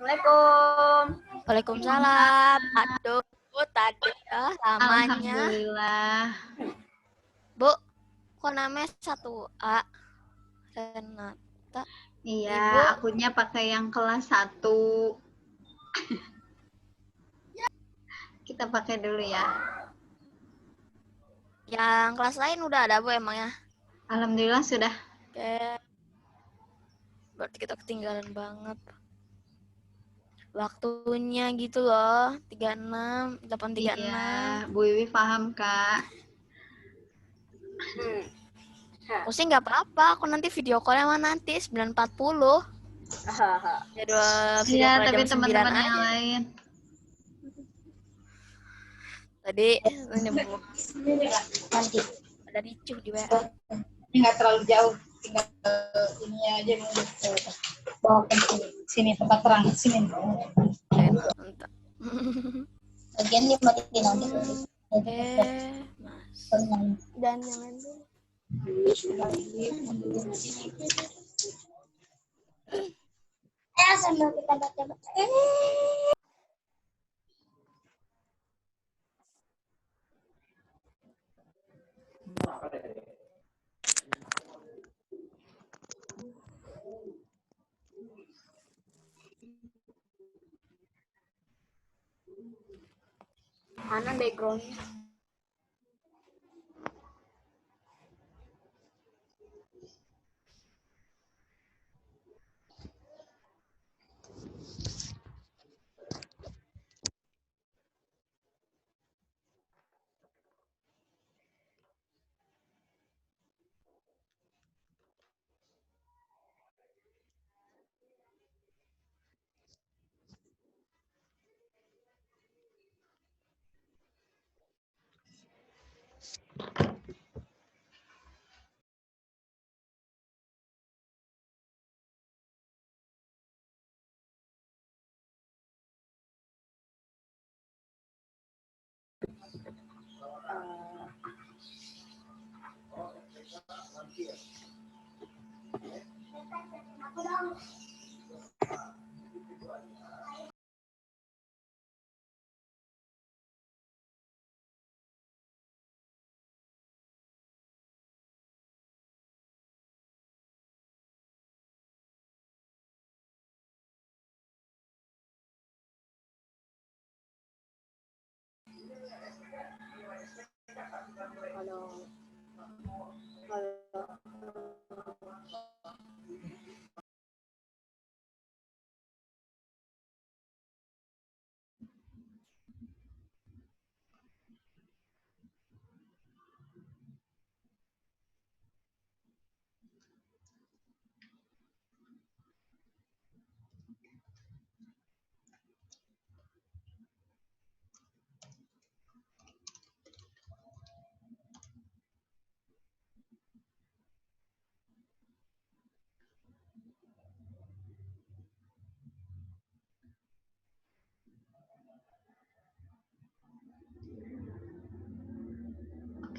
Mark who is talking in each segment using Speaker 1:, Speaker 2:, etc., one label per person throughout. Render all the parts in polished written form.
Speaker 1: Assalamualaikum.
Speaker 2: Waalaikumsalam. Aduh, Bu, tadi ya lamanya.
Speaker 3: Alhamdulillah.
Speaker 2: Bu, kok namanya 1A? Renata.
Speaker 3: Iya,
Speaker 2: Ibu.
Speaker 3: akunnya pakai yang kelas 1. Kita pakai dulu ya.
Speaker 2: Yang kelas lain udah ada, Bu, emangnya?
Speaker 3: Alhamdulillah sudah.
Speaker 2: Oke. Berarti kita ketinggalan banget. Waktunya gitu loh. 36, 836.
Speaker 3: Iya, Bu Wiwi paham, Kak.
Speaker 2: Aku sih nggak apa-apa. Aku nanti video call sama nanti 9.40. Jadwal video
Speaker 3: Iya,
Speaker 2: call
Speaker 3: tapi
Speaker 2: jam 9
Speaker 3: teman-teman yang
Speaker 2: aja.
Speaker 3: lain.
Speaker 2: Tadi ini Bu.
Speaker 1: Nanti.
Speaker 2: Ada ricuh di WA.
Speaker 1: Ini nggak terlalu jauh. Tinggal ini aja bawa ke sini tempat terang sini.
Speaker 2: Entah.
Speaker 1: Bagian dimatiin nanti.
Speaker 2: Mas.
Speaker 1: Dan yang lain dulu. Sambil kita baca-baca. Mana backgroundnya?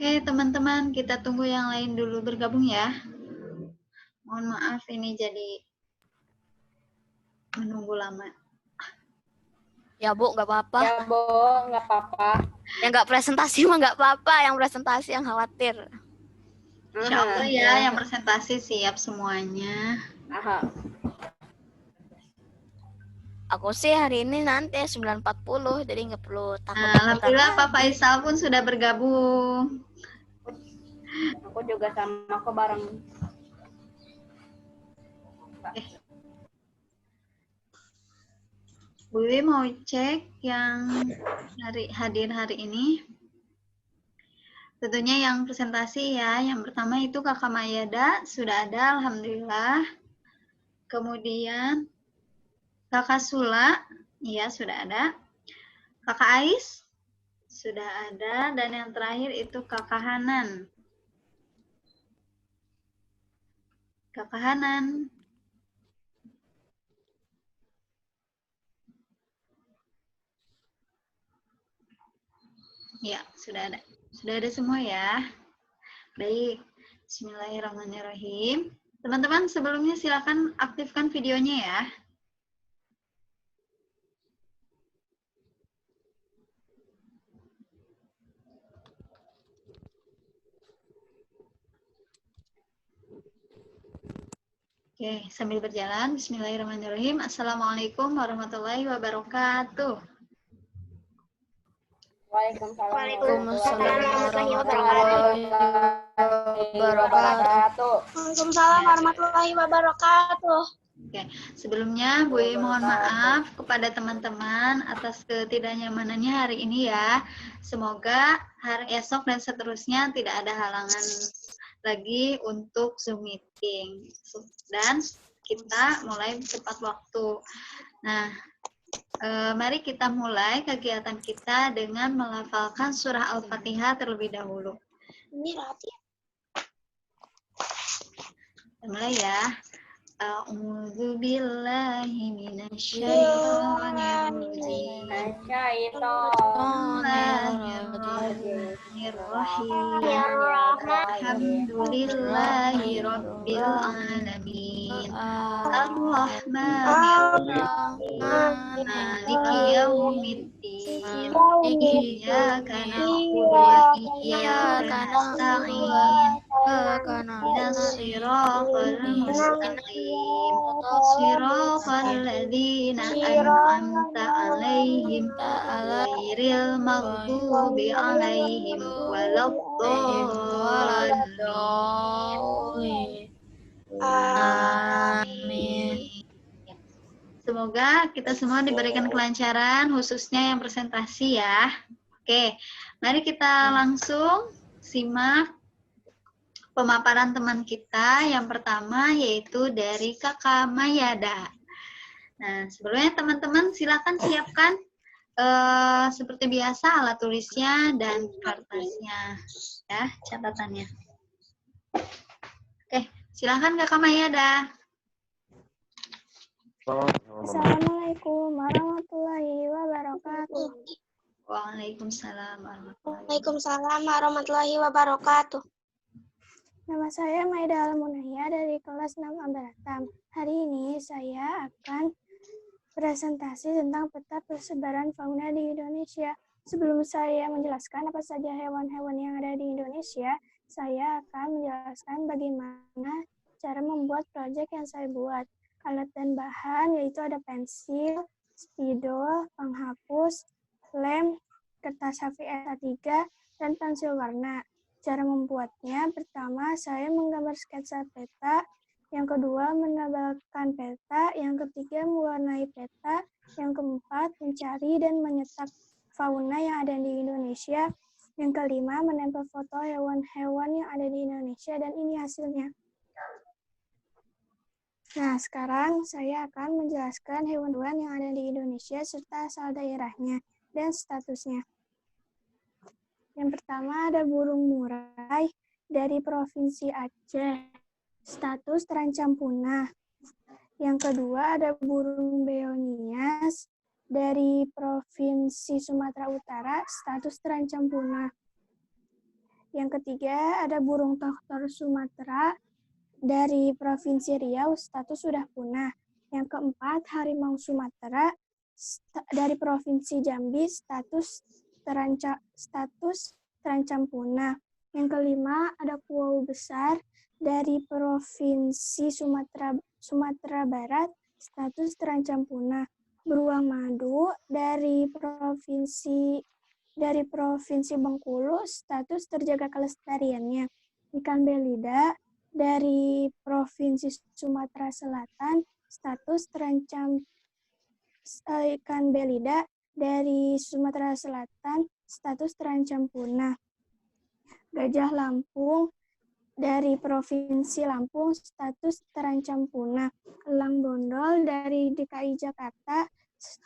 Speaker 3: Oke, teman-teman, kita tunggu yang lain dulu bergabung ya. Mohon maaf ini jadi menunggu lama.
Speaker 2: Ya Bu, nggak apa-apa.
Speaker 1: Ya Bu, nggak apa-apa.
Speaker 2: Yang nggak presentasi mah nggak apa-apa. Yang presentasi yang khawatir.
Speaker 3: Insya Allah ya, yang presentasi siap semuanya.
Speaker 2: Aku sih hari ini nanti 9.40, jadi nggak perlu takut.
Speaker 3: Alhamdulillah Pak Faisal pun sudah bergabung.
Speaker 1: Aku juga sama kok bareng.
Speaker 3: Bu Wiwi mau cek yang hadir hari ini. Tentunya yang presentasi ya. Yang pertama itu Kakak Mayada sudah ada, alhamdulillah. Kemudian Kakak Sula, iya sudah ada. Kakak Ais sudah ada, dan yang terakhir itu Kakak Hanan. Kakak Hanan. Ya, sudah ada. Sudah ada semua ya. Baik. Bismillahirrahmanirrahim. Teman-teman, sebelumnya silakan aktifkan videonya ya. Oke, sambil berjalan, bismillahirrahmanirrahim. Assalamualaikum warahmatullahi wabarakatuh.
Speaker 2: Waalaikumsalam warahmatullahi wabarakatuh.
Speaker 4: Waalaikumsalam warahmatullahi wabarakatuh.
Speaker 3: Oke, sebelumnya Bu Ye mohon maaf kepada teman-teman atas ketidaknyamanannya hari ini ya. Semoga hari esok dan seterusnya tidak ada halangan lagi untuk Zoom meeting. Dan kita mulai tepat waktu. Nah, mari kita mulai kegiatan kita dengan melafalkan surah Al-Fatihah terlebih dahulu.
Speaker 4: Ini Rati.
Speaker 3: Kita mulai ya. A'udzu billahi minasyaitonir rajim. Alhamdulillahi rabbil alamin. Ar-Rahmanir Maliki yaumiddin. Iyyaka na'budu wa iyyaka nasta'in. Ihdinas siratal mustaqim. Siratal ladzina an'amta 'alaihim ghairil maghdubi 'alaihim waladdallin. Amin. Semoga kita semua diberikan kelancaran, khususnya yang presentasi ya. Oke, mari kita langsung simak pemaparan teman kita. Yang pertama yaitu dari Kakak Mayada. Nah, sebelumnya teman-teman silakan siapkan seperti biasa alat tulisnya dan kertasnya, ya, catatannya. Oke, silakan Kakak Mayada.
Speaker 4: Assalamualaikum warahmatullahi wabarakatuh.
Speaker 3: Waalaikumsalam warahmatullahi wabarakatuh.
Speaker 4: Waalaikumsalam warahmatullahi wabarakatuh.
Speaker 5: Nama saya Maida Al-Munaya dari kelas 6 Ambaratam. Hari ini saya akan presentasi tentang peta persebaran fauna di Indonesia. Sebelum saya menjelaskan apa saja hewan-hewan yang ada di Indonesia, saya akan menjelaskan bagaimana cara membuat proyek yang saya buat. Alat dan bahan yaitu ada pensil, spidol, penghapus, lem, kertas HVS-A3, dan pensil warna. Cara membuatnya, pertama saya menggambar sketsa peta, yang kedua menebalkan peta, yang ketiga mewarnai peta, yang keempat mencari dan menyetak fauna yang ada di Indonesia, yang kelima menempel foto hewan-hewan yang ada di Indonesia, dan ini hasilnya. Nah, sekarang saya akan menjelaskan hewan-hewan yang ada di Indonesia serta asal daerahnya dan statusnya. Yang pertama ada burung murai dari Provinsi Aceh, status terancam punah. Yang kedua ada burung beonias dari Provinsi Sumatera Utara, status terancam punah. Yang ketiga ada burung toktor Sumatera dari Provinsi Riau, status sudah punah. Yang keempat, harimau Sumatera dari Provinsi Jambi, status terancam punah. Yang kelima, ada kuau besar dari Provinsi Sumatera Barat, status terancam punah. Beruang madu dari Provinsi Bengkulu, status terjaga kelestariannya. Ikan belida dari Provinsi Sumatera Selatan, status terancam. Ikan belida dari Sumatera Selatan, status terancam punah. Gajah Lampung dari Provinsi Lampung, status terancam punah. Elang bondol dari DKI Jakarta,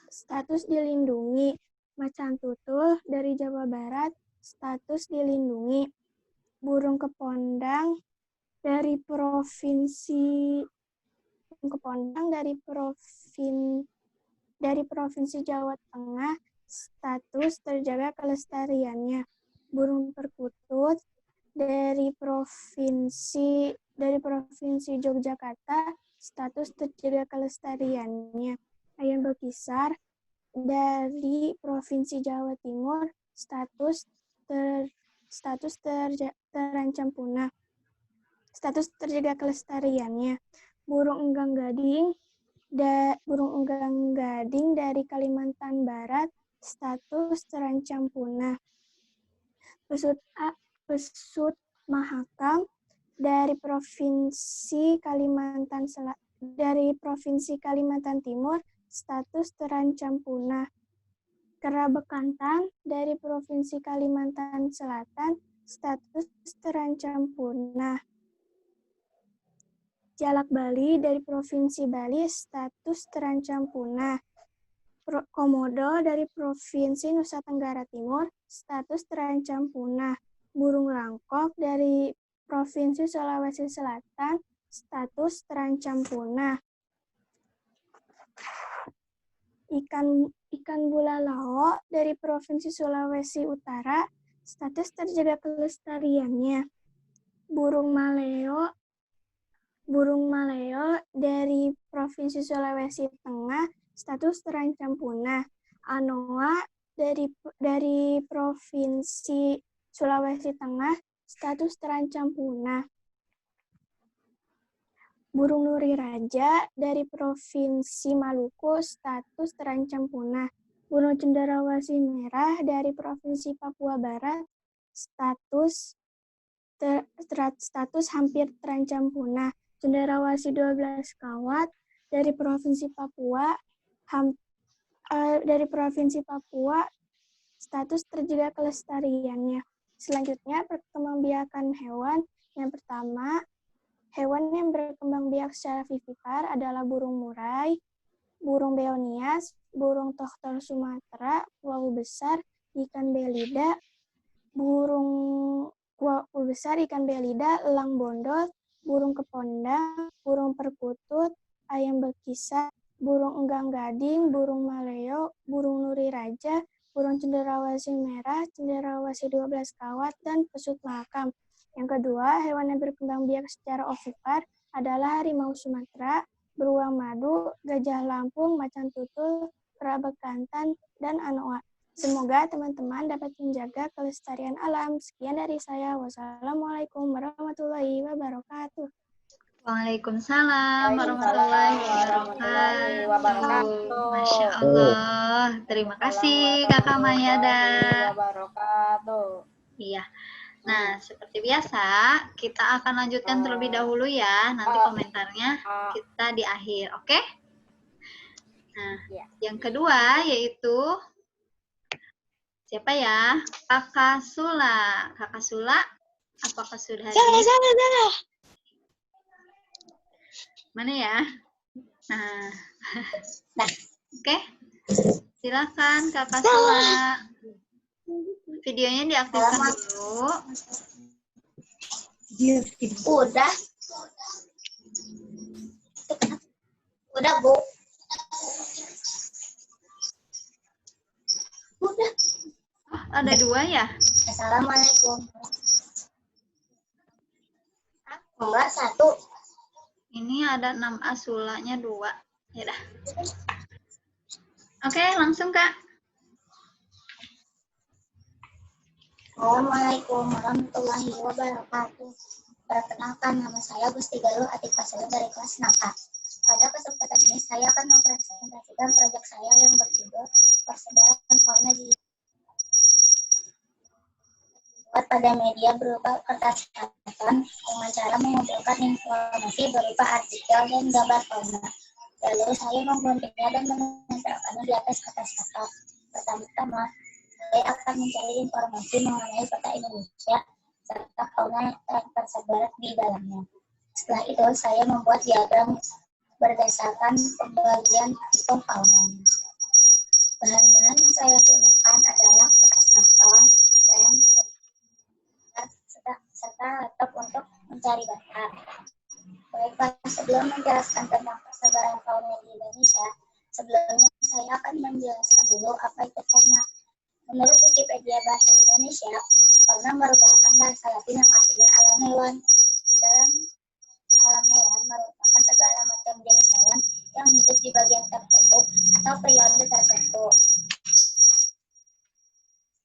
Speaker 5: status dilindungi. Macan tutul dari Jawa Barat, status dilindungi. Burung kepondang dari Provinsi Jawa Tengah, status terjaga kelestariannya. Burung perkutut dari Provinsi Yogyakarta, status terjaga kelestariannya. Ayam bekisar dari Provinsi Jawa Timur, status terancam punah. Status terjaga kelestariannya. burung enggang gading dari Kalimantan Barat status terancam punah. Pesut mahakam dari Provinsi Kalimantan Timur status terancam punah. Kera bekantan dari Provinsi Kalimantan Selatan status terancam punah. Jalak Bali dari Provinsi Bali status terancam punah. Komodo dari Provinsi Nusa Tenggara Timur status terancam punah. Burung rangkok dari Provinsi Sulawesi Selatan status terancam punah. Ikan bulalao dari Provinsi Sulawesi Utara status terjaga kelestariannya. Burung maleo dari Provinsi Sulawesi Tengah status terancam punah. Anoa dari Provinsi Sulawesi Tengah status terancam punah. Burung nuri raja dari Provinsi Maluku status terancam punah. Burung cenderawasih merah dari Provinsi Papua Barat status hampir terancam punah. Cenderawasih 12 kawat dari Provinsi Papua status terjaga kelestariannya. Selanjutnya, perkembangbiakan hewan. Yang pertama, hewan yang berkembang biak secara vivipar adalah burung murai, burung beonias, burung toktor Sumatera, kuau besar, ikan belida, elang bondol, burung kepondang, burung perkutut, ayam bekisa, burung enggang gading, burung maleo, burung nuri raja, burung cenderawasih merah, cenderawasih 12 kawat, dan pesut mahakam. Yang kedua, hewan yang berkembang biak secara ovipar adalah harimau Sumatera, beruang madu, gajah Lampung, macan tutul, kera bekantan, dan anoa. Semoga teman-teman dapat menjaga kelestarian alam. Sekian dari saya. Wassalamualaikum warahmatullahi wabarakatuh.
Speaker 3: Waalaikumsalam warahmatullahi wabarakatuh. Masya Allah. Terima kasih Kakak Mayada. Iya. Nah, seperti biasa, kita akan lanjutkan terlebih dahulu ya. Nanti komentarnya kita di akhir, oke? Nah, yang kedua yaitu siapa ya? Kakak Sula. Kakak Sula, apakah sudah hadir?
Speaker 4: Salah.
Speaker 3: Mana ya? Nah, oke. Silakan Kakak Sula. Videonya diaktifkan dulu.
Speaker 4: Udah Bu. Udah.
Speaker 3: Oh, ada dua ya?
Speaker 4: Assalamualaikum. Nomor 1.
Speaker 3: Ini ada 6A, Sulanya 2. Ya dah. Oke, langsung Kak.
Speaker 4: Assalamualaikum warahmatullahi wabarakatuh. Perkenalkan, nama saya Gusti Galuh Atik Pasel dari kelas 6A. Pada kesempatan ini saya akan mempresentasikan proyek saya yang berjudul Persebaran Fauna di buat pada media berupa kertas catatan dengan cara mengumpulkan informasi berupa artikel dan gambar fauna. Lalu saya mengguntingnya dan menempelkannya di atas kertas catatan. Pertama-tama, saya akan mencari informasi mengenai peta Indonesia serta fauna yang tersebar di dalamnya. Setelah itu, saya membuat diagram berdasarkan pembagian tipe fauna. Bahan-bahan yang saya gunakan adalah kertas karton, lem, serta laptop untuk mencari data. Baiklah, sebelum menjelaskan tentang persebaran fauna di Indonesia, sebelumnya saya akan menjelaskan dulu apa itu fauna. Menurut Wikipedia Bahasa Indonesia, fauna merupakan bahasa Latin yang artinya alam hewan. Dalam alam hewan merupakan segala macam jenis hewan yang hidup di bagian tertentu atau periode tertentu.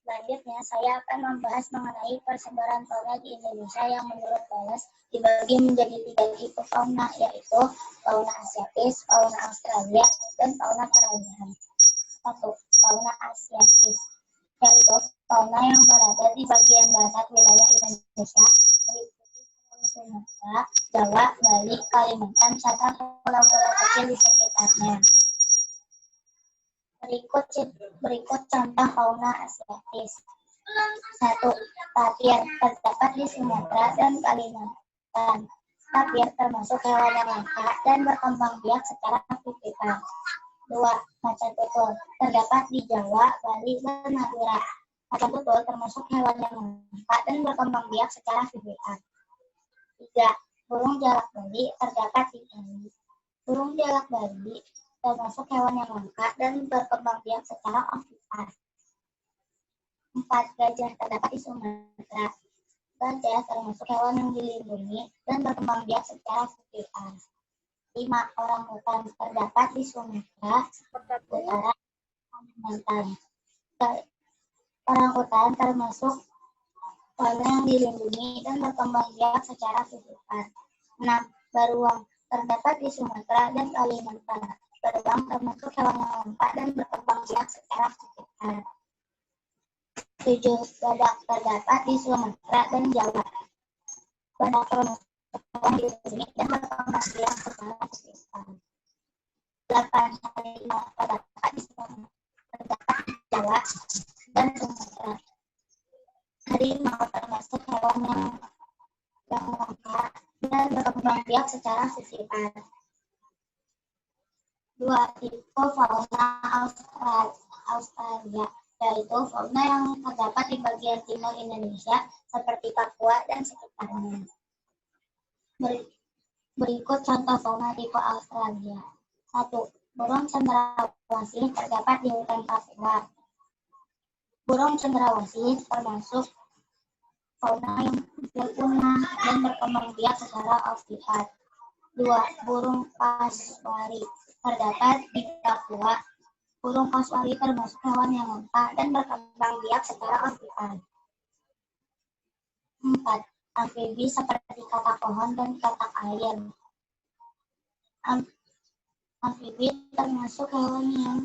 Speaker 4: Setelah Selanjutnya, saya akan membahas mengenai persebaran fauna di Indonesia yang menurut Wallace dibagi menjadi 3 tipe fauna, yaitu fauna asiatis, fauna Australia, dan fauna peralihan. 1. Fauna asiatis, yaitu fauna yang berada di bagian barat wilayah Indonesia, meliputi Sumatera, Jawa, Bali, Kalimantan, serta pulau-pulau kecil di sekitarnya. Berikut contoh fauna asiatis. 1. Tapir, terdapat di Sumatera dan Kalimantan. Tapir termasuk hewan yang langka dan berkembang biak secara aktivitas. 2. Macan tutul, terdapat di Jawa, Bali, dan Madura. Macan tutul termasuk hewan yang langka dan berkembang biak secara aktivitas. 3. Burung jalak Bali, terdapat di Bali. Burung jalak Bali termasuk hewan yang langka dan berkembang biak secara aktivitas. 4. Gajah, terdapat di Sumatera. Gajah termasuk hewan yang dilindungi dan berkembang biak secara aktivitas. 5. Orangutan, terdapat di Sumatera Utara, Kalimantan. Orangutan termasuk fauna yang dilindungi dan berkembang biak secara aktivitas. 6. Beruang, terdapat di Sumatera dan Kalimantan. Beruang termasuk hewan yang langka dan berkembang biak secara aktivitas. 7. Badak, terdapat di Sumatera dan Jawa. Badak termasuk hewan dilindungi dan berkembang biak secara aktivitas. 8. Harimau, terdapat di Sumatera, terdapat di Jawa dan Sumatera. Harimau termasuk hewan yang langka dan berkembang biak secara aktivitas. 2. Tipe fauna Australia, yaitu fauna yang terdapat di bagian timur Indonesia seperti Papua dan sekitarnya. Berikut contoh fauna tipe Australia. 1. Burung cendrawasih, terdapat di hutan Papua. Burung cendrawasih termasuk fauna yang hampir punah dan berkembang biak secara aktivitas. 2. Burung kasuari, terdapat di Papua. Burung kasuari termasuk hewan yang langka dan berkembang biak secara aktivitas. 4. Amfibi seperti katak pohon dan katak air. Amfibi termasuk hewan yang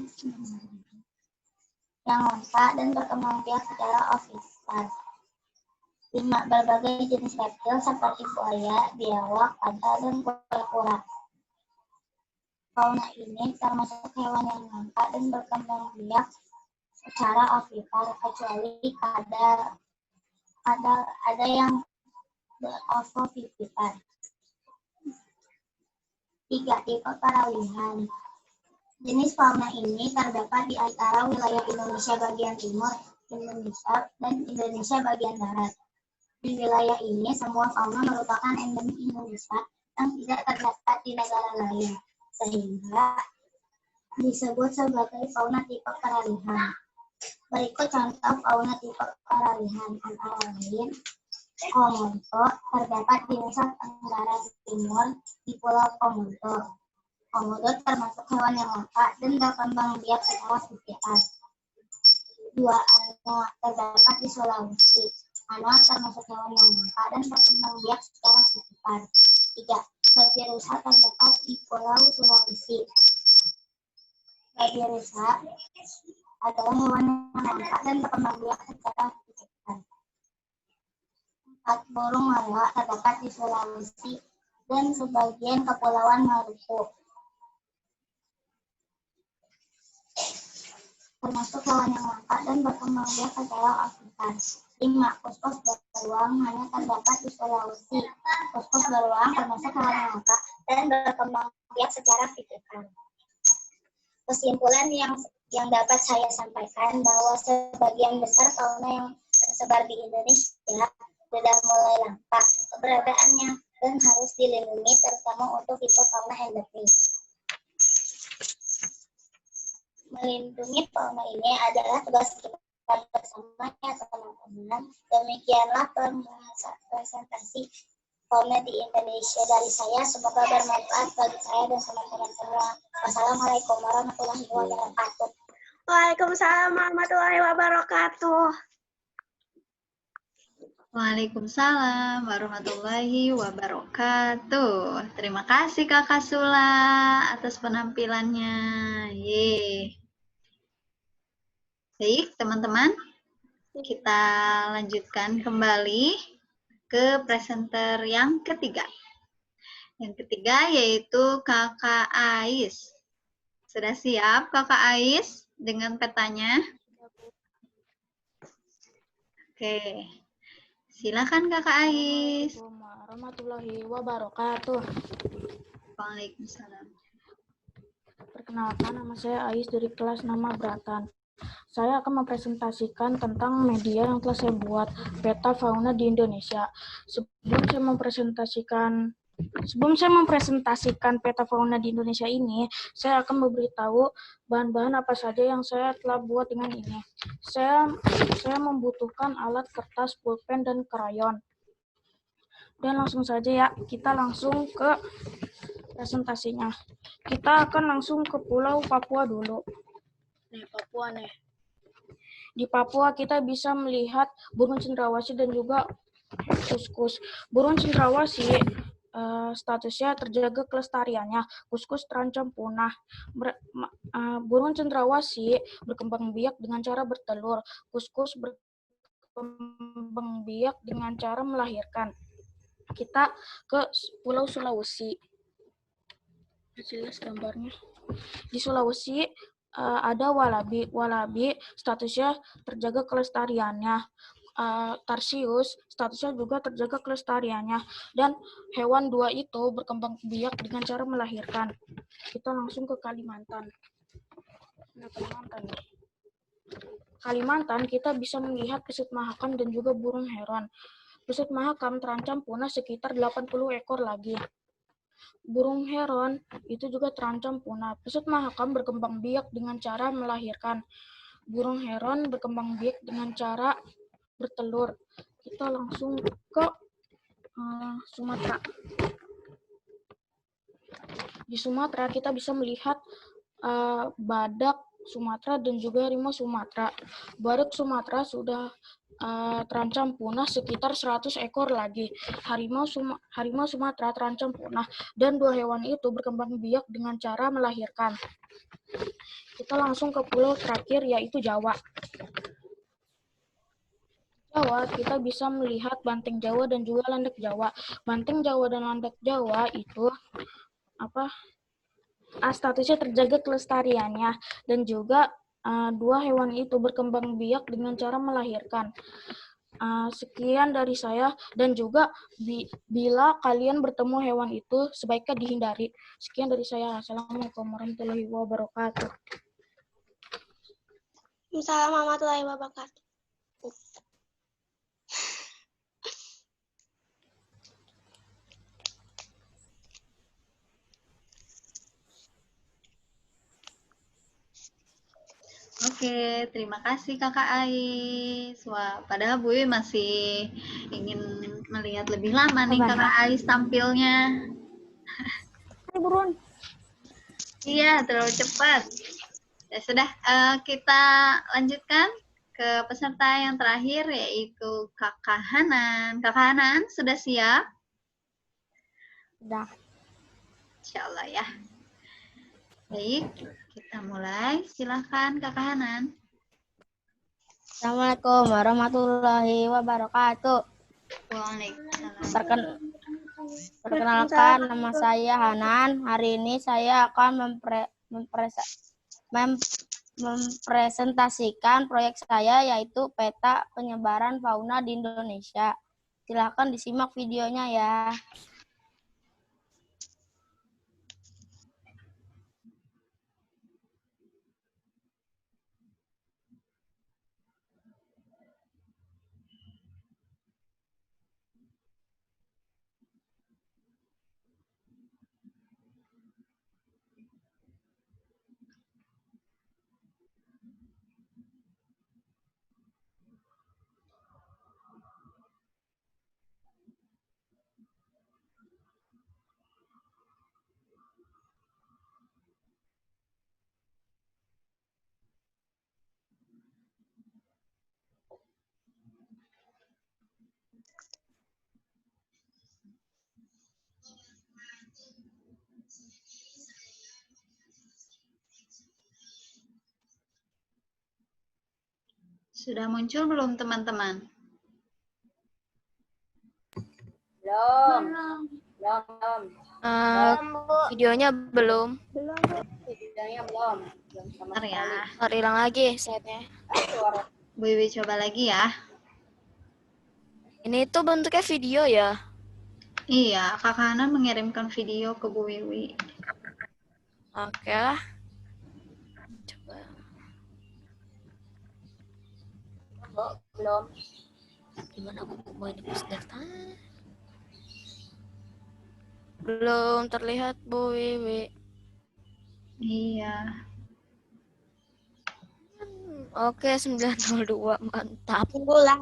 Speaker 4: langka dan berkembang biak secara aktivitas. 5. Berbagai jenis reptil seperti buaya, biawak, kadal, dan kura-kura. Fauna ini termasuk hewan yang langka dan berkembang biak secara aktivitas, kecuali kadal ada yang beraktivitas. 3. Tipe peralihan. Jenis fauna ini terdapat di antara wilayah Indonesia bagian timur Indonesia dan Indonesia bagian barat. Di wilayah ini, semua fauna merupakan endemik Indonesia yang tidak terdapat di negara lain, sehingga disebut sebagai fauna tipe peralihan. Berikut contoh fauna tipe peralihan, antara lain Komodo, terdapat di Nusa Tenggara Timur di Pulau Komodo. Komodo termasuk hewan yang langka dan berkembang biak secara aktivitas. 2. Anoa, terdapat di Sulawesi. Anoa termasuk hewan yang langka dan berkembang biak secara aktivitas. 3. Babi rusa, terdapat di Pulau Sulawesi. Babi rusa adalah hewan yang langka dan berkembang biak secara aktivitas. 4. Burung maleo, terdapat di Sulawesi dan sebagian kepulauan Maluku. Termasuk hewan yang langka dan berkembang biak secara aktivitas. 5. Kuskus beruang hanya terdapat di Sulawesi. Kuskus beruang termasuk hewan yang langka dan berkembang biak secara aktivitas. Kesimpulan yang dapat saya sampaikan bahwa sebagian besar fauna yang tersebar di Indonesia sudah mulai langka keberadaannya dan harus dilindungi, terutama untuk tipe fauna endemik. Melindungi fauna ini adalah tugas kita bersama ya teman-teman. Demikianlah presentasi fauna di Indonesia dari saya. Semoga bermanfaat bagi saya dan teman-teman semua. Wassalamualaikum warahmatullahi wabarakatuh.
Speaker 6: Waalaikumsalam warahmatullahi wabarakatuh.
Speaker 3: Waalaikumsalam warahmatullahi wabarakatuh. Terima kasih Kakak Sula atas penampilannya. Yeay. Baik, teman-teman. Kita lanjutkan kembali ke presenter yang ketiga. Yang ketiga yaitu Kakak Ais. Sudah siap Kakak Ais dengan petanya? Oke. Silakan Kakak Ais.
Speaker 6: Assalamualaikum warahmatullahi wabarakatuh.
Speaker 3: Waalaikumsalam.
Speaker 6: Perkenalkan, nama saya Ais dari kelas Nama Beratan. Saya akan mempresentasikan tentang media yang telah saya buat, peta fauna di Indonesia. Sebelum saya mempresentasikan peta fauna di Indonesia ini, saya akan memberitahu bahan-bahan apa saja yang saya telah buat dengan ini. Saya membutuhkan alat kertas, pulpen, dan krayon. Dan langsung saja ya, kita langsung ke presentasinya. Kita akan langsung ke Pulau Papua dulu. Papua nih. Di Papua kita bisa melihat burung cendrawasih dan juga kuskus. Burung cendrawasih statusnya terjaga kelestariannya, kuskus terancam punah. Burung cendrawasih berkembang biak dengan cara bertelur, kuskus berkembang biak dengan cara melahirkan. Kita ke Pulau Sulawesi. Jelas gambarnya. Di Sulawesi ada walabi. Walabi statusnya terjaga kelestariannya. Tarsius statusnya juga terjaga kelestariannya. Dan hewan dua itu berkembang biak dengan cara melahirkan. Kita langsung ke Kalimantan. Kalimantan kita bisa melihat pesut mahakam dan juga burung heron. Pesut mahakam terancam punah sekitar 80 ekor lagi. Burung heron itu juga terancam punah. Pesut mahakam berkembang biak dengan cara melahirkan. Burung heron berkembang biak dengan cara bertelur. Kita langsung ke Sumatera. Di Sumatera kita bisa melihat badak Sumatera dan juga harimau Sumatera. Badak Sumatera sudah terancam punah sekitar 100 ekor lagi. Harimau Sumatera terancam punah dan dua hewan itu berkembang biak dengan cara melahirkan. Kita langsung ke pulau terakhir yaitu Jawa. Jawa kita bisa melihat banteng Jawa dan juga landak Jawa. Banteng Jawa dan landak Jawa itu statusnya terjaga kelestariannya dan juga dua hewan itu berkembang biak dengan cara melahirkan. Sekian dari saya dan juga bila kalian bertemu hewan itu sebaiknya dihindari. Sekian dari saya. Assalamualaikum warahmatullahi wabarakatuh.
Speaker 5: Assalamualaikum warahmatullahi wabarakatuh.
Speaker 3: Oke, terima kasih Kakak Ais. Wah, padahal Bu masih ingin melihat lebih lama nih Kakak Ais tampilnya.
Speaker 6: Buruan.
Speaker 3: Iya, terlalu cepat. Ya sudah, kita lanjutkan ke peserta yang terakhir yaitu Kakak Hanan. Kakak Hanan, sudah siap?
Speaker 2: Sudah.
Speaker 3: Insya Allah ya. Baik, kita mulai. Silahkan Kakak Hanan.
Speaker 2: Assalamualaikum warahmatullahi wabarakatuh.
Speaker 3: Waalaikumsalam.
Speaker 2: Perkenalkan, nama saya Hanan. Hari ini saya akan mempresentasikan proyek saya yaitu peta penyebaran fauna di Indonesia. Silakan disimak videonya ya.
Speaker 3: Sudah muncul belum teman-teman?
Speaker 7: Belum.
Speaker 2: Videonya belum.
Speaker 7: Videonya belum.
Speaker 3: Bentar ya.
Speaker 2: Ntar hilang lagi setnya.
Speaker 3: Bu Iwi coba lagi ya.
Speaker 2: Ini tuh bentuknya video ya.
Speaker 3: Iya, Kakak Hana mengirimkan video ke Bu Wiwi.
Speaker 2: Oke lah. Coba.
Speaker 7: Belum.
Speaker 2: Gimana aku mau ini data? Belum terlihat Bu Wiwi.
Speaker 3: Iya.
Speaker 2: Oke, 902 mantap.
Speaker 4: Tunggu lah.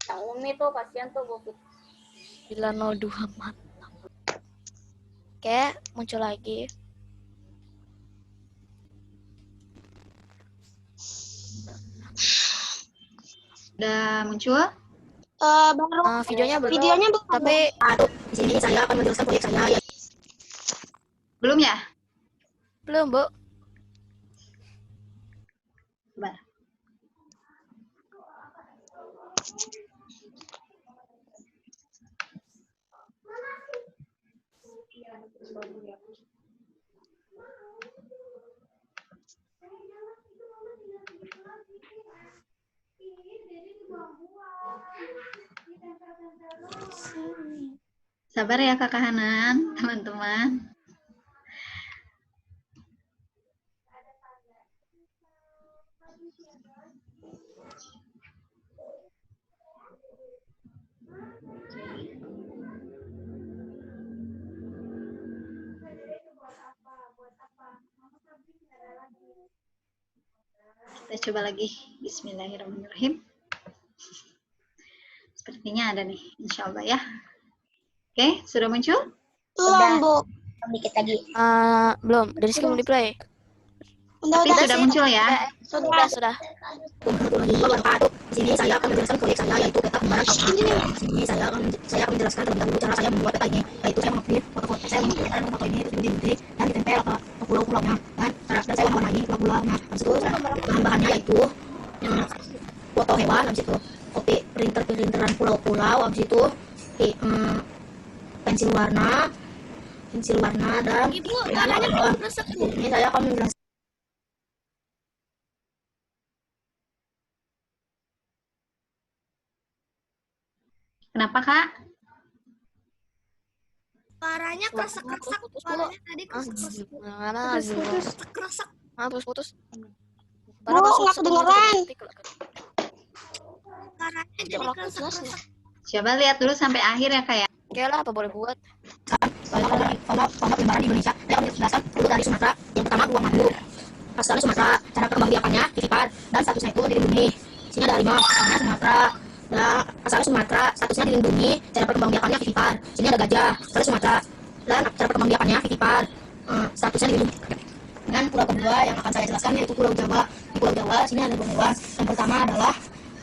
Speaker 7: Yang Umi tuh kasihan tuh Bu Fit.
Speaker 2: 902 mantap. Oke, muncul lagi.
Speaker 3: Udah muncul?
Speaker 4: Baru
Speaker 2: Videonya belum.
Speaker 4: videonya belum.
Speaker 2: Tapi
Speaker 4: Di sini saya akan menjelaskan proyek saya.
Speaker 3: Belum ya?
Speaker 2: belum, Bu.
Speaker 3: Sebentar. Sabar ya Kakak Hanan, teman-teman. Kita coba lagi. Bismillahirrahmanirrahim. Sepertinya ada nih, insya Allah ya. Oke, sudah muncul?
Speaker 4: Belum, Bu. Dikit lagi.
Speaker 2: Belum. Dari skip mau di-play.
Speaker 3: Tapi sudah muncul ya?
Speaker 2: Sudah.
Speaker 4: Di sini saya akan menjelaskan proyek saya yaitu peta penyebaran Al-Quran. Di sini saya akan menjelaskan terlebih dahulu cara saya membuat peta ini, yaitu saya mengambil foto ini putih dan ditempel ke pulau-pulaunya dan saya mewarnai pulau-pulaunya. Habis itu bahan-bahannya yaitu foto hewan, habis itu kopi printeran pulau-pulau, habis itu pensil warna dan
Speaker 2: Ibu, warnanya belum resep.
Speaker 4: ini saya akan menjelaskan.
Speaker 3: Kenapa, Kak?
Speaker 5: Suaranya kresek-kresek. Suaranya tadi kresek-kresek.
Speaker 2: Putus.
Speaker 4: Bu, nggak kedengeran.
Speaker 5: Suaranya jadi kresek-kresek.
Speaker 3: Coba lihat dulu sampai akhir ya, Kak ya.
Speaker 2: Oke lah, apa boleh buat?
Speaker 4: Format penyebaran di Indonesia. Saya akan menjelaskan dulu dari Sumatera. Yang pertama ruang mandu. Asalnya Sumatera, cara pengembangbiakannya vivipar dan statusnya itu dilindungi. Sini ada 5. Asalnya Sumatera. Nah, asalnya Sumatera, statusnya dilindungi. Cara pengembangbiakannya vivipar. Sini ada gajah. Asalnya Sumatera. Dan cara pengembangbiakannya vivipar. Statusnya dilindungi. Dan pulau kedua yang akan saya jelaskan yaitu Pulau Jawa. Di Pulau Jawa sini ada 2 hewan. Yang pertama adalah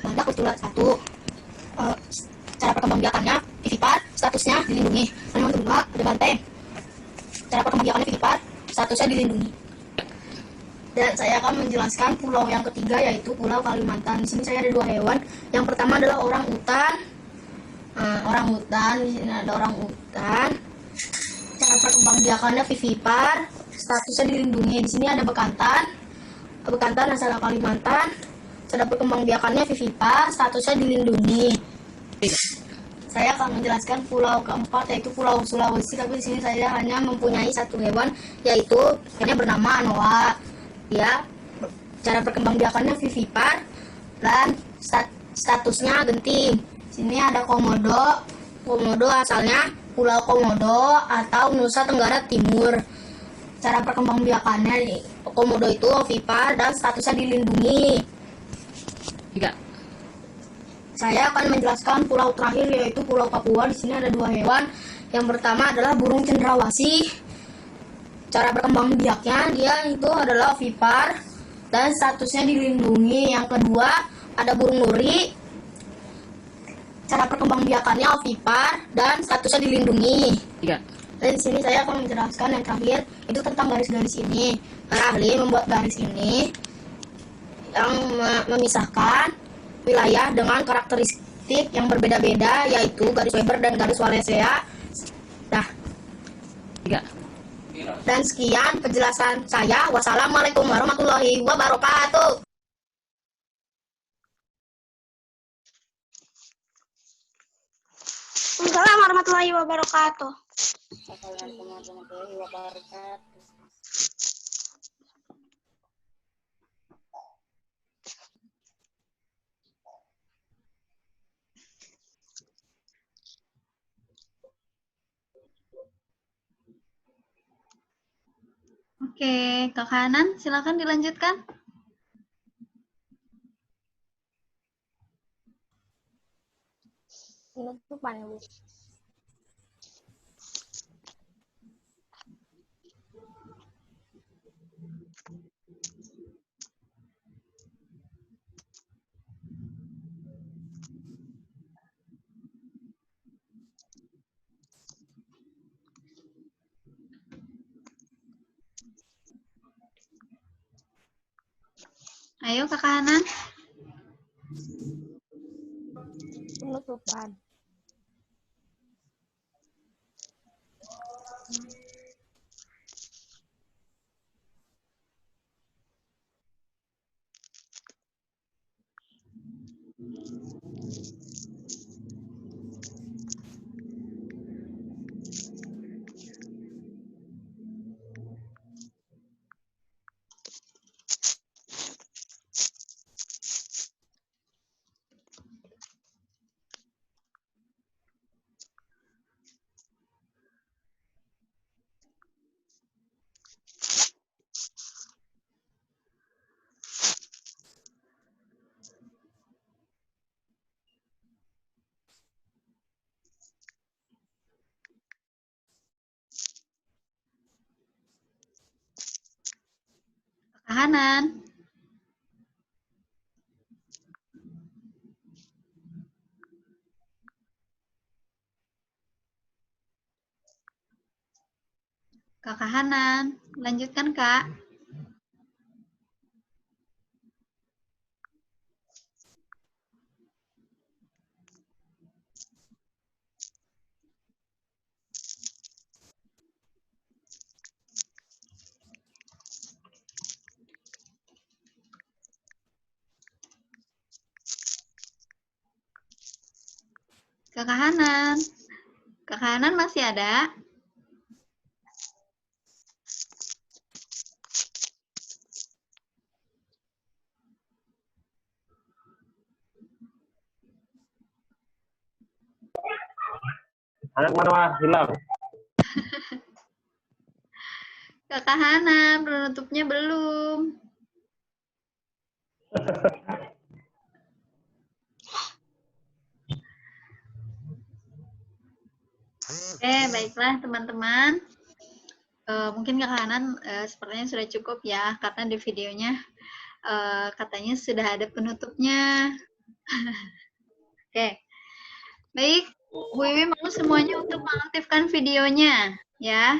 Speaker 4: badak kutulat 1. Cara perkembangbiakannya vivipar, statusnya dilindungi. Dan yang kedua ada banteng. Cara perkembangbiakannya vivipar, statusnya dilindungi. Dan saya akan menjelaskan pulau yang ketiga yaitu Pulau Kalimantan. Di sini saya ada 2 hewan. Yang pertama adalah orang utan. Di sini ada orang utan. Cara perkembangbiakannya vivipar, statusnya dilindungi. Di sini ada bekantan. Bekantan asal Kalimantan. Cara perkembangbiakannya vivipar, statusnya dilindungi. Saya akan menjelaskan pulau keempat yaitu Pulau Sulawesi. Tapi di sini saya hanya mempunyai 1 hewan yaitu ikannya bernama anoa. Ya, cara perkembangbiakannya vivipar dan statusnya genting. Sini ada komodo. Komodo asalnya Pulau Komodo atau Nusa Tenggara Timur. Cara perkembangbiakannya komodo itu ovipar dan statusnya dilindungi. 3. Saya akan menjelaskan pulau terakhir yaitu Pulau Papua. Di sini ada 2 hewan. Yang pertama adalah burung cendrawasih. Cara berkembang biaknya dia itu adalah ovipar dan statusnya dilindungi. Yang kedua ada burung nuri. Cara perkembangbiakannya ovipar dan statusnya dilindungi. 3. Dan di sini saya akan menjelaskan yang terakhir itu tentang garis-garis ini. Para ahli membuat garis ini yang memisahkan
Speaker 8: wilayah dengan karakteristik yang berbeda-beda, yaitu garis Weber dan garis Wallacea. Nah, dan sekian penjelasan saya. Wassalamualaikum warahmatullahi wabarakatuh.
Speaker 5: Waalaikumsalam warahmatullahi wabarakatuh.
Speaker 7: Assalamualaikum warahmatullahi wabarakatuh.
Speaker 3: Oke, Kak Hanan, silakan dilanjutkan.
Speaker 2: Penutupan ya, Bu.
Speaker 3: Ayo, Kak Hanan.
Speaker 2: Penutupan.
Speaker 3: Kak Hanan. Kakak Hanan, lanjutkan Kak. Kakak Hanan. Kakak Hanan masih ada?
Speaker 9: Anak mana hilang?
Speaker 3: Kakak Hanan, penutupnya belum. Oke, baiklah teman-teman. Mungkin Kak Hanan sepertinya sudah cukup ya, karena di videonya katanya sudah ada penutupnya. Oke, baik. Bu Wiwi mau semuanya untuk mengaktifkan videonya, ya.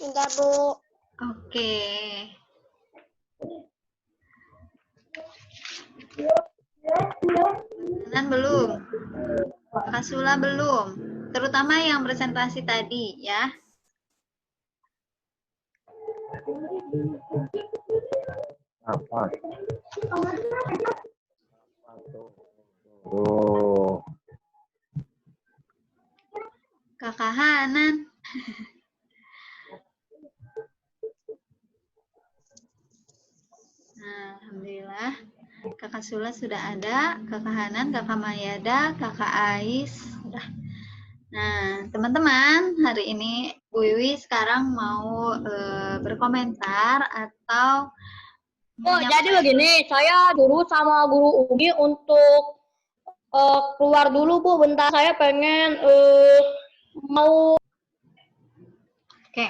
Speaker 5: Bentar, Bu.
Speaker 3: Oke. Hanan belum. Kak Sula belum. Terutama yang presentasi tadi, ya.
Speaker 9: Apa? Oh.
Speaker 3: Kakak Hanan. Nah, alhamdulillah. Kakak Sula sudah ada, Kakak Hanan, Kakak Mayada, Kakak Ais. Sudah. Nah, teman-teman, hari ini Bu Wiwi sekarang mau berkomentar atau
Speaker 10: jadi begini, saya dulu sama guru Umi untuk keluar dulu Bu, bentar saya pengen mau.
Speaker 3: Oke,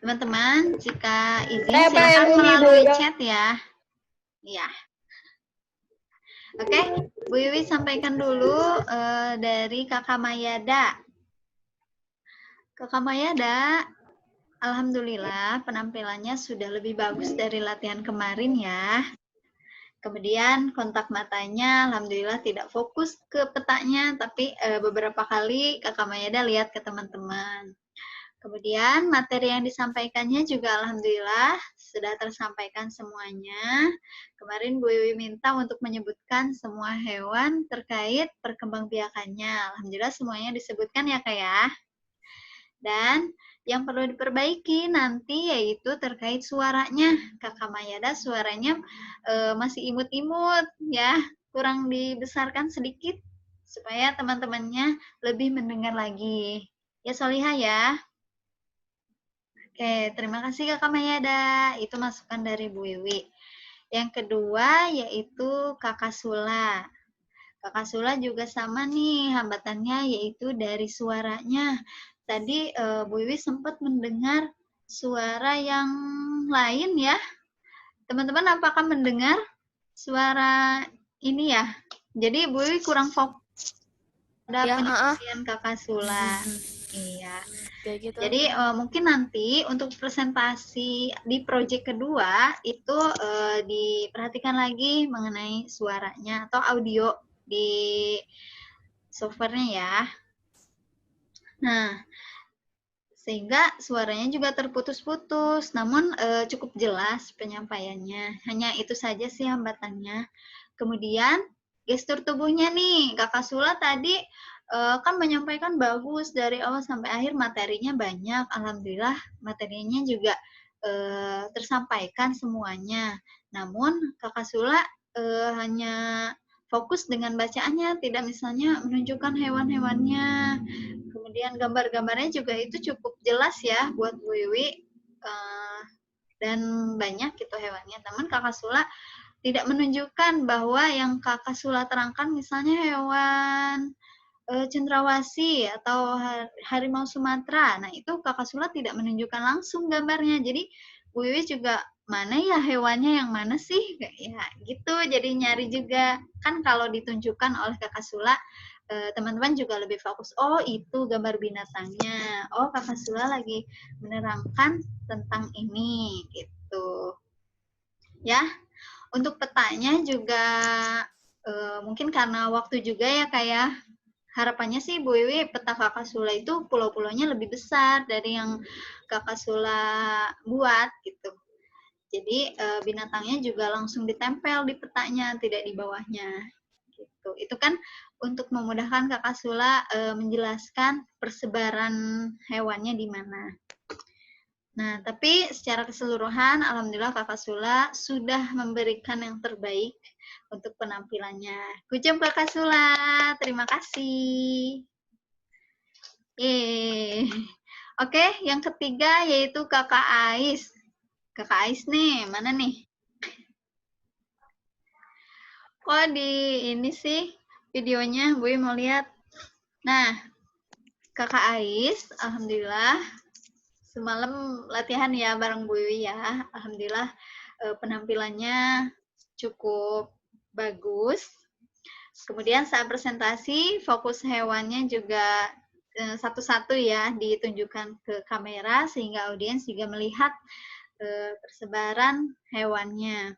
Speaker 3: teman-teman, jika izin
Speaker 10: Saya
Speaker 3: silakan
Speaker 10: pengen Umi,
Speaker 3: melalui
Speaker 10: Bu, ya.
Speaker 3: chat ya. Iya. Oke, Bu Wiwi sampaikan dulu dari Kakak Mayada. Kakak Mayada, alhamdulillah penampilannya sudah lebih bagus dari latihan kemarin ya. Kemudian kontak matanya, alhamdulillah tidak fokus ke petanya, tapi beberapa kali Kakak Mayada lihat ke teman-teman. Kemudian materi yang disampaikannya juga alhamdulillah sudah tersampaikan semuanya. Kemarin Bu Wiwi minta untuk menyebutkan semua hewan terkait perkembangbiakannya. Alhamdulillah semuanya disebutkan ya Kak ya. Dan yang perlu diperbaiki nanti yaitu terkait suaranya. Kakak Mayada suaranya masih imut-imut ya, kurang dibesarkan sedikit supaya teman-temannya lebih mendengar lagi. Ya Solihah ya. Oke, terima kasih Kakak Mayada. Itu masukan dari Bu Wiwi. Yang kedua yaitu Kakak Sula. Kakak Sula juga sama nih hambatannya yaitu dari suaranya. Tadi Bu Wiwi sempat mendengar suara yang lain ya. Teman-teman apakah mendengar suara ini ya? Jadi Bu Wiwi kurang fokus pada penyampaian Kakak Sula. Iya.
Speaker 2: Kayak gitu.
Speaker 3: Jadi mungkin nanti untuk presentasi di proyek kedua itu diperhatikan lagi mengenai suaranya atau audio di softwarenya ya. Nah, sehingga suaranya juga terputus-putus, namun cukup jelas penyampaiannya. Hanya itu saja sih hambatannya. Kemudian gestur tubuhnya nih, Kakak Sula tadi kan menyampaikan bagus dari awal sampai akhir, materinya banyak. Alhamdulillah materinya juga tersampaikan semuanya. Namun Kakak Sula hanya fokus dengan bacaannya, tidak misalnya menunjukkan hewan-hewannya. Kemudian gambar-gambarnya juga itu cukup jelas ya buat Bu Wiwi. Dan banyak gitu hewannya. Namun Kakak Sula tidak menunjukkan bahwa yang Kakak Sula terangkan misalnya hewan cendrawasih atau harimau Sumatera. Nah, itu Kakak Sula tidak menunjukkan langsung gambarnya. Jadi, Bu Wiwi juga mana ya hewannya yang mana sih? Ya, gitu. Jadi nyari juga. Kan kalau ditunjukkan oleh Kakak Sula, teman-teman juga lebih fokus. Oh, itu gambar binatangnya. Oh, Kakak Sula lagi menerangkan tentang ini gitu. Ya. Untuk petanya juga mungkin karena waktu juga ya kayak harapannya sih Bu Wiwi peta Kakak Sula itu pulau-pulaunya lebih besar dari yang Kakak Sula buat gitu. Jadi binatangnya juga langsung ditempel di petanya, tidak di bawahnya. Gitu. Itu kan untuk memudahkan Kakak Sula menjelaskan persebaran hewannya di mana. Nah, tapi secara keseluruhan alhamdulillah Kakak Sula sudah memberikan yang terbaik untuk penampilannya. Good job Kakak Sula, terima kasih. Oke, yang ketiga yaitu Kakak Ais. Kakak Ais nih, mana nih? Kok di ini sih videonya, Bu mau lihat. Nah, Kakak Ais, alhamdulillah semalam latihan ya bareng Bu Wiwi ya. Alhamdulillah penampilannya cukup bagus. Kemudian saat presentasi, fokus hewannya juga satu-satu ya ditunjukkan ke kamera sehingga audiens juga melihat persebaran hewannya.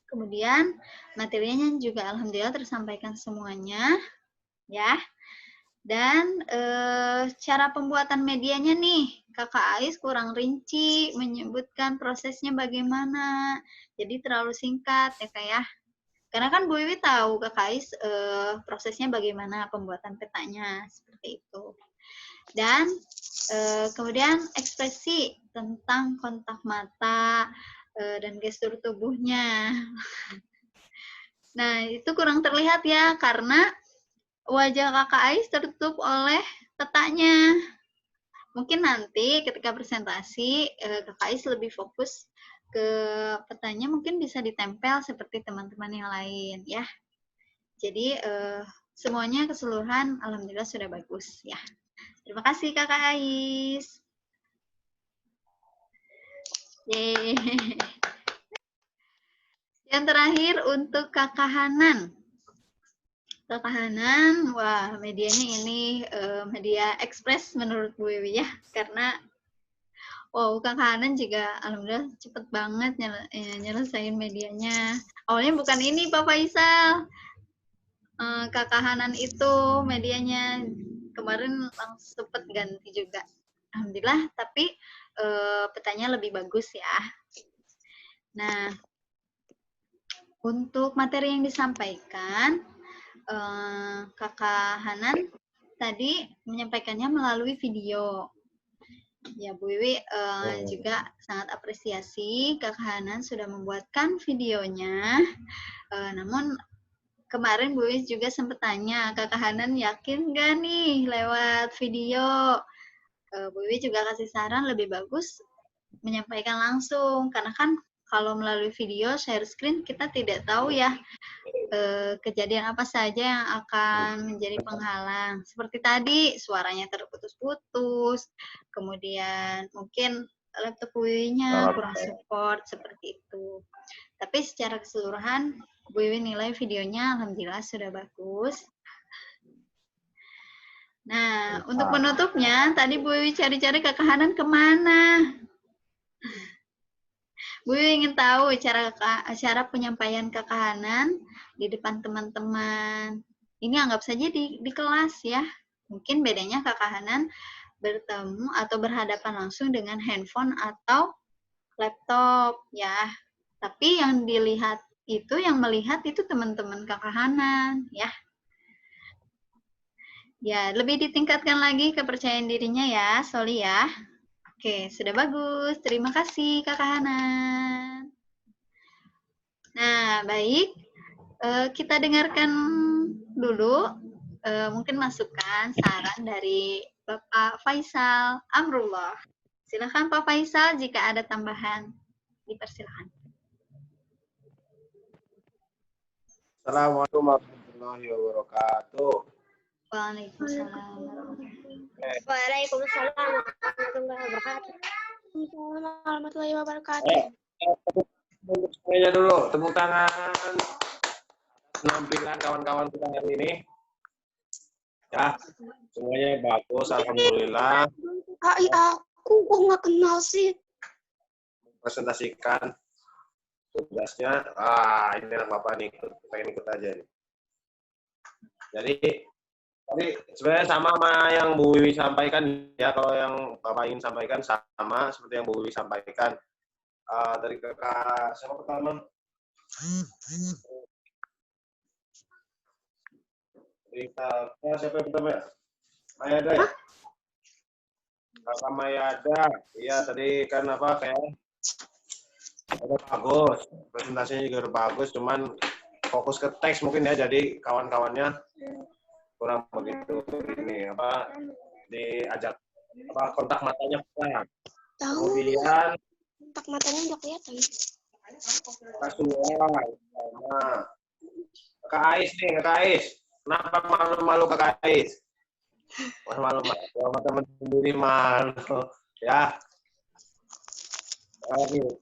Speaker 3: Kemudian materinya juga alhamdulillah tersampaikan semuanya ya. Dan cara pembuatan medianya nih, Kakak Ais kurang rinci menyebutkan prosesnya bagaimana. Jadi terlalu singkat ya Kak ya. Karena kan Bu Wiwi tahu Kakak Ais prosesnya bagaimana pembuatan petanya, seperti itu. Dan kemudian ekspresi tentang kontak mata dan gestur tubuhnya. Nah, itu kurang terlihat ya, karena wajah Kakak Ais tertutup oleh petanya. Mungkin nanti ketika presentasi, Kakak Ais lebih fokus ke petanya, mungkin bisa ditempel seperti teman-teman yang lain ya. Jadi semuanya keseluruhan alhamdulillah sudah bagus ya. Terima kasih Kakak Ais. Yeay. Yang terakhir untuk Kakak Hanan. Kakak Hanan, wah medianya ini media ekspres menurut Bu Wiwi ya, karena wow Kakak Hanan juga alhamdulillah cepet banget nyelesain medianya. Awalnya bukan ini Pak Faisal. Kakak Hanan itu medianya kemarin langsung sempet ganti juga. Alhamdulillah, tapi petanya lebih bagus ya. Nah, untuk materi yang disampaikan, Kakak Hanan tadi menyampaikannya melalui video. Ya, Bu Wiwi juga sangat apresiasi Kakak Hanan sudah membuatkan videonya. Namun kemarin Bu Wiwi juga sempat tanya, Kakak Hanan yakin nggak nih lewat video? Bu Wiwi juga kasih saran lebih bagus menyampaikan langsung, karena kan kalau melalui video share screen kita tidak tahu ya kejadian apa saja yang akan menjadi penghalang. Seperti tadi suaranya terputus-putus, kemudian mungkin laptop Wiwi-nya kurang support seperti itu. Tapi secara keseluruhan Bu Wiwi nilai videonya alhamdulillah sudah bagus. Nah, untuk penutupnya tadi Bu Wiwi cari-cari Kakak Hanan kemana? Bu Wiwi ingin tahu cara penyampaian Kakak Hanan di depan teman-teman. Ini anggap saja di kelas ya. Mungkin bedanya Kakak Hanan bertemu atau berhadapan langsung dengan handphone atau laptop ya. Tapi yang dilihat itu, yang melihat itu teman-teman Kakak Hanan ya. Ya, lebih ditingkatkan lagi kepercayaan dirinya ya, Soli ya. Oke, sudah bagus. Terima kasih Kakak Hanan. Nah, baik. Kita dengarkan dulu mungkin masukan, saran dari Bapak Faisal Amrullah. Silakan Pak Faisal, jika ada tambahan, dipersilakan.
Speaker 9: Assalamualaikum warahmatullahi wabarakatuh.
Speaker 3: Waalaikumsalam.
Speaker 7: Waalaikumsalam warahmatullahi wabarakatuh.
Speaker 5: Assalamualaikum warahmatullahi wabarakatuh.
Speaker 9: Semuanya dulu, tepuk tangan penampilan kawan-kawan kita hari ini. Ya, semuanya bagus, alhamdulillah.
Speaker 5: Aku kok nggak kenal sih.
Speaker 9: Presentasikan tugasnya. Ini anak Bapak nih, pengen ikut aja nih. Jadi sebenarnya sama yang Bu Wiwi sampaikan ya. Kalau yang Bapak ingin sampaikan sama seperti yang Bu Wiwi sampaikan. Dari kakak siapa pertama? Siapa yang pertama ya? Mayada ya? Kakak Mayada. Iya tadi kan apa kayak udah bagus. Presentasinya juga udah bagus. Cuman fokus ke teks mungkin ya. Jadi kawan-kawannya kurang begitu ini apa diajak apa kontak matanya kurang. Kemudian
Speaker 5: kontak matanya udah kelihatan.
Speaker 9: Rasulullah sama Kak Ais nih, Kak Ais. Kenapa malu-malu Kak Ais? Malu-malu sama teman sendiri malu. Ya.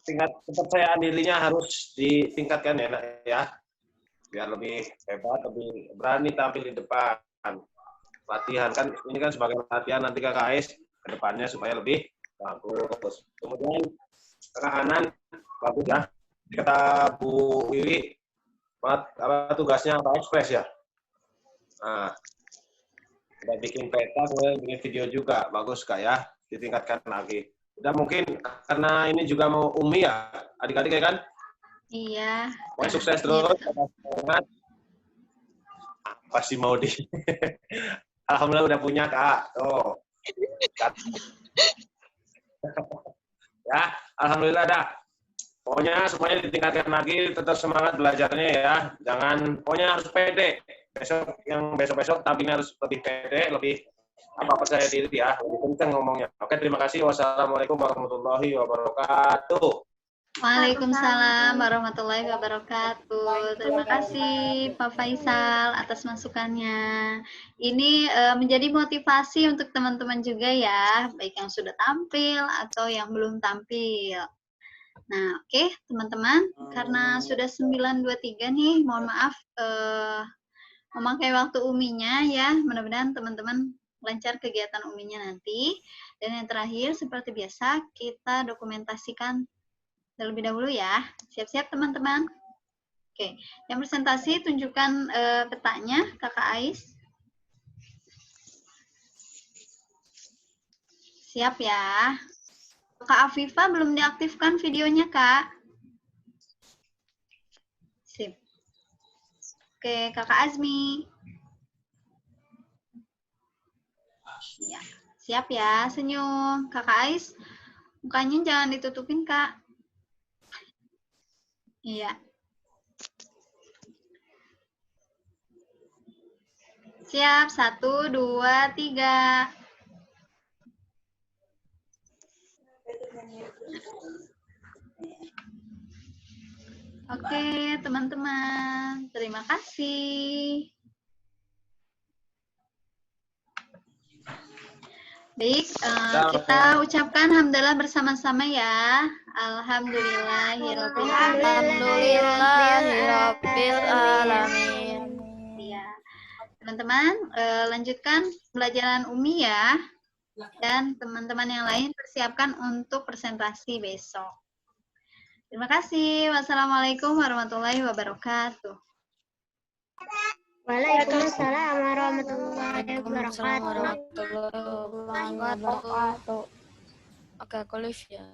Speaker 9: Tingkat kepercayaan dirinya harus ditingkatkan ya, Nak, ya. Biar lebih hebat, lebih berani tampil di depan. Latihan kan ini kan sebagai latihan nanti Kak Ais ke depannya supaya lebih bagus. Kemudian Kakak Hanan bagus ya. Kata Bu Wiwi, apa tugasnya apa ekspres ya? Nah, kita bikin peta, kemudian bikin video juga, bagus Kak ya, ditingkatkan lagi. Udah mungkin karena ini juga mau Umi ya, adik-adik ya kan?
Speaker 3: Iya.
Speaker 9: Mau sukses terus, semangat. Pasti mau di. Alhamdulillah udah punya Kak. Oh. Ya, alhamdulillah dah. Pokoknya semuanya ditingkatkan lagi, tetap semangat belajarnya ya. Jangan, pokoknya harus pede. Besok tampilnya harus lebih pede, lebih percaya diri ya. Lebih kenceng ngomongnya. Oke, terima kasih. Wassalamualaikum warahmatullahi wabarakatuh.
Speaker 3: Waalaikumsalam warahmatullahi wabarakatuh. Terima kasih Pak Faisal atas masukannya. Ini menjadi motivasi untuk teman-teman juga ya, baik yang sudah tampil atau yang belum tampil. Nah, oke, teman-teman, karena sudah 9.23 nih, mohon maaf memakai waktu uminya ya. Mudah-mudahan teman-teman lancar kegiatan uminya nanti. Dan yang terakhir, seperti biasa, kita dokumentasikan terlebih dahulu ya. Siap-siap teman-teman. Oke, yang presentasi tunjukkan petanya, Kakak Ais. Siap ya. Kak Afifa belum diaktifkan videonya, Kak. Sip. Oke, Kakak Azmi. Ya, siap ya, senyum. Kakak Ais, mukanya jangan ditutupin, Kak. Iya. Siap, 1, 2, 3. Oke, teman-teman. Terima kasih. Baik, kita ucapkan hamdalah bersama-sama ya.
Speaker 2: Alhamdulillahirabbil alamin.
Speaker 3: Ya. Teman-teman, lanjutkan pembelajaran Umi ya. Dan teman-teman yang lain persiapkan untuk presentasi besok. Terima kasih. Wassalamualaikum warahmatullahi wabarakatuh.
Speaker 7: Waalaikumsalam warahmatullahi
Speaker 2: Waalaikumsalam
Speaker 7: wabarakatuh.
Speaker 2: warahmatullahi wabarakatuh. Oke, aku live ya.